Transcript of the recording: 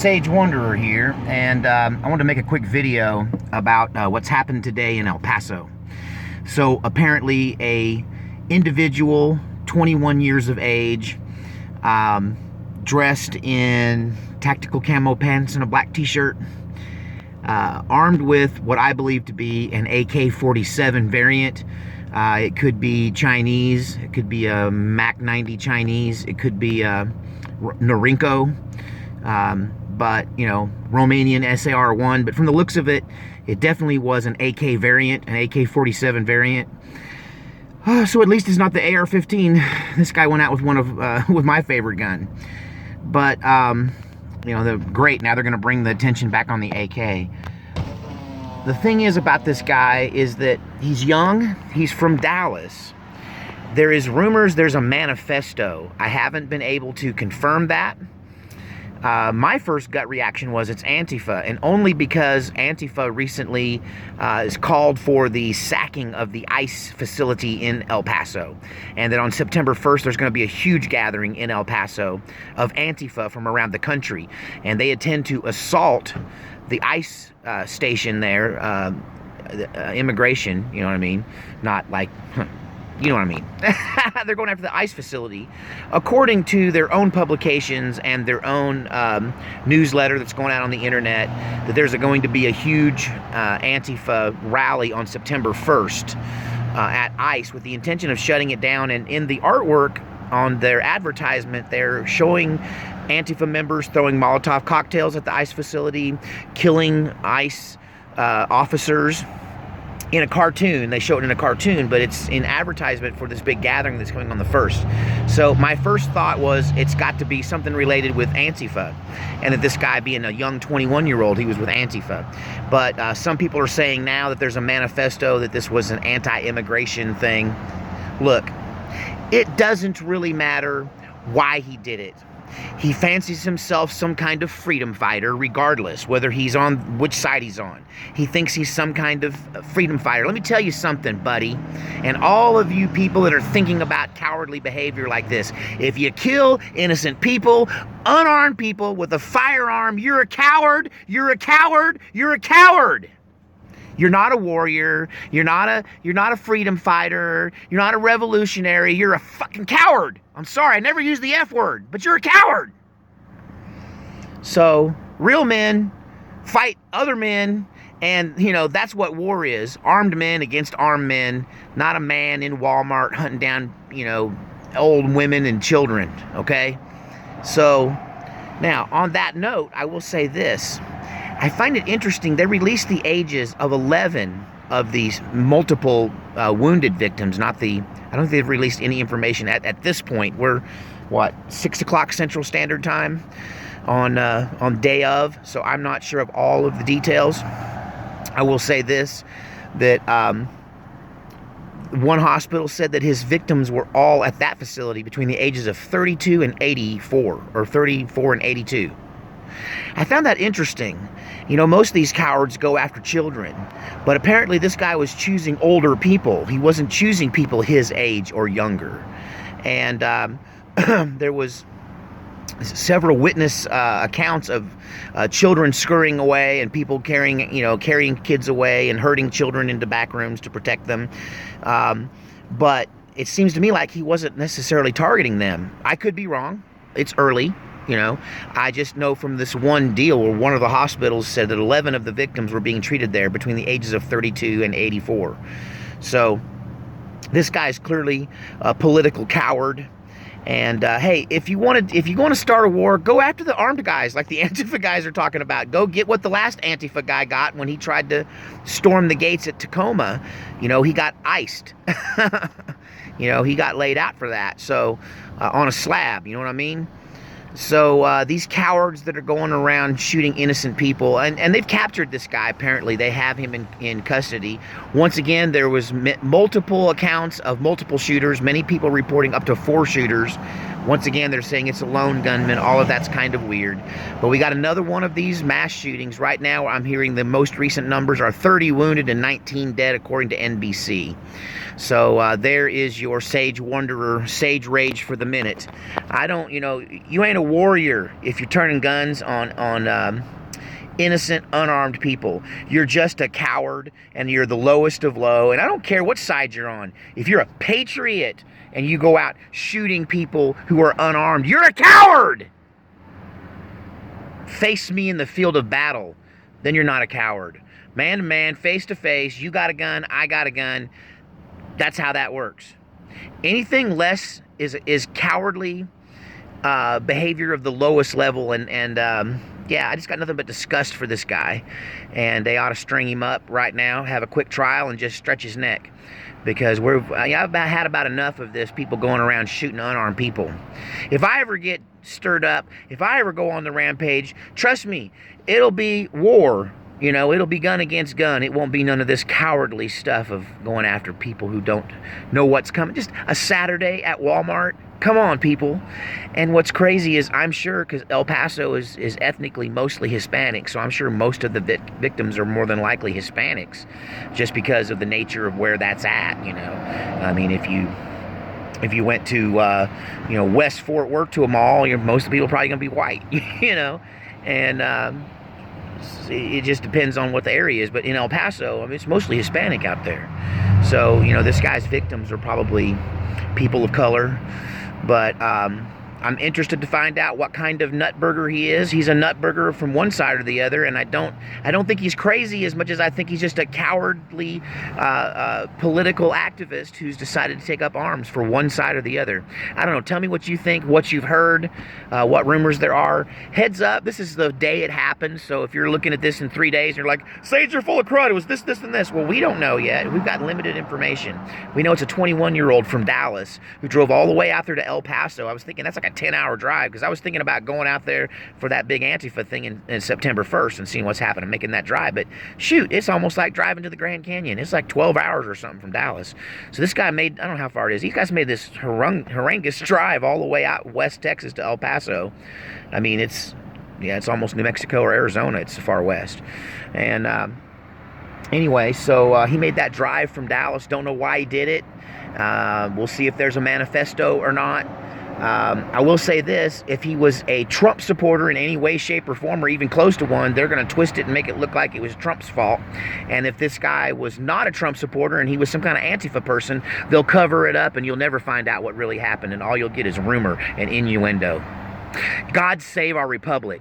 Sage Wanderer here, and I wanted to make a quick video about what's happened today in El Paso. So apparently a individual, 21 years of age, dressed in tactical camo pants and a black t-shirt, armed with what I believe to be an AK-47 variant. It could be Chinese, it could be a Mac 90 Chinese, it could be a Norinco, but you know, Romanian SAR-1. But from the looks of it, it definitely was an AK variant, an AK-47 variant. So at least it's not the AR-15. This guy went out with one of with my favorite gun. But you know, great. Now they're going to bring the attention back on the AK. The thing is about this guy is that he's young. He's from Dallas. There is rumors there's a manifesto. I haven't been able to confirm that. My first gut reaction was it's Antifa, and only because Antifa recently has called for the sacking of the ICE facility in El Paso, and that on September 1st there's going to be a huge gathering in El Paso of Antifa from around the country, and they intend to assault the ICE station there, immigration, you know what I mean, not like... You know what I mean. They're going after the ICE facility, according to their own publications and their own newsletter that's going out on the internet, that there's going to be a huge Antifa rally on September 1st at ICE with the intention of shutting it down. And in the artwork on their advertisement, they're showing Antifa members throwing Molotov cocktails at the ICE facility, killing ICE officers. In a cartoon. They show it in a cartoon, but it's in advertisement for this big gathering that's coming on the 1st. So my first thought was it's got to be something related with Antifa, and that this guy being a young 21-year-old, he was with Antifa. But some people are saying now that there's a manifesto that this was an anti-immigration thing. Look, it doesn't really matter why he did it. He fancies himself some kind of freedom fighter, regardless whether he's on which side he's on. He thinks he's some kind of freedom fighter. Let me tell you something, buddy, and all of you people that are thinking about cowardly behavior like this. If you kill innocent people, unarmed people with a firearm, you're a coward, you're a coward, you're a coward. You're not a warrior, you're not a freedom fighter, you're not a revolutionary, you're a fucking coward. I'm sorry, I never use the F word, but you're a coward. So, real men fight other men, and you know, that's what war is. Armed men against armed men, not a man in Walmart hunting down, you know, old women and children, okay? So, now, on that note, I will say this. I find it interesting, they released the ages of 11 of these multiple wounded victims, I don't think they've released any information at this point. We're, what, 6 o'clock Central Standard Time on day of, so I'm not sure of all of the details. I will say this, that one hospital said that his victims were all at that facility between the ages of 32 and 84, or 34 and 82. I found that interesting. You know, most of these cowards go after children, but apparently this guy was choosing older people. He wasn't choosing people his age or younger. And there was several witness accounts of children scurrying away and people carrying kids away and herding children into back rooms to protect them. But it seems to me like he wasn't necessarily targeting them. I could be wrong. It's early. You know, I just know from this one deal where one of the hospitals said that 11 of the victims were being treated there between the ages of 32 and 84. So this guy's clearly a political coward. And hey, if you want to start a war, go after the armed guys like the Antifa guys are talking about. Go get what the last Antifa guy got when he tried to storm the gates at Tacoma. You know, he got iced. You know, he got laid out for that. So on a slab, you know what I mean? So these cowards that are going around shooting innocent people, and they've captured this guy, apparently. They have him in custody. Once again, there was multiple accounts of multiple shooters, many people reporting up to 4 shooters. Once again, they're saying it's a lone gunman. All of that's kind of weird. But we got another one of these mass shootings. Right now, I'm hearing the most recent numbers are 30 wounded and 19 dead, according to NBC. So there is your sage wanderer, sage rage for the minute. I don't, you ain't a warrior if you're turning guns on innocent, unarmed people. You're just a coward, and you're the lowest of low. And I don't care what side you're on. If you're a patriot and you go out shooting people who are unarmed, you're a coward! Face me in the field of battle, then you're not a coward. Man to man, face to face, you got a gun, I got a gun. That's how that works. Anything less is cowardly behavior of the lowest level, and yeah, I just got nothing but disgust for this guy, and they ought to string him up right now, have a quick trial, and just stretch his neck, because I've had about enough of this, people going around shooting unarmed people. If I ever get stirred up, if I ever go on the rampage, trust me, it'll be war. It'll be gun against gun. It won't be none of this cowardly stuff of going after people who don't know what's coming. Just a Saturday at Walmart. Come on, people. And what's crazy is, I'm sure, because El Paso is ethnically mostly Hispanic, so I'm sure most of the victims are more than likely Hispanics, just because of the nature of where that's at, I mean, if you went to, West Fort Worth to a mall, most of the people are probably going to be white, and it just depends on what the area is. But in El Paso, I mean, it's mostly Hispanic out there. So, this guy's victims are probably people of color. But I'm interested to find out what kind of nutburger he is. He's a nutburger from one side or the other, and I don't think he's crazy as much as I think he's just a cowardly political activist who's decided to take up arms for one side or the other. I don't know. Tell me what you think, what you've heard, what rumors there are. Heads up, this is the day it happened, so if you're looking at this in 3 days and you're like, Sage, you're full of crud, it was this, and this. Well, we don't know yet. We've got limited information. We know it's a 21-year-old from Dallas who drove all the way out there to El Paso. I was thinking that's like a 10-hour drive, because I was thinking about going out there for that big Antifa thing in September 1st and seeing what's happening, making that drive. But shoot, it's almost like driving to the Grand Canyon. It's like 12 hours or something from Dallas. So this guy made, I don't know how far it is, these guys made this horrendous drive all the way out West Texas to El Paso. I mean, it's almost New Mexico or Arizona. It's far west. And anyway, so he made that drive from Dallas. Don't know why he did it. We'll see if there's a manifesto or not. I will say this, if he was a Trump supporter in any way, shape, or form, or even close to one, they're going to twist it and make it look like it was Trump's fault. And if this guy was not a Trump supporter and he was some kind of Antifa person, they'll cover it up and you'll never find out what really happened, and all you'll get is rumor and innuendo. God save our republic.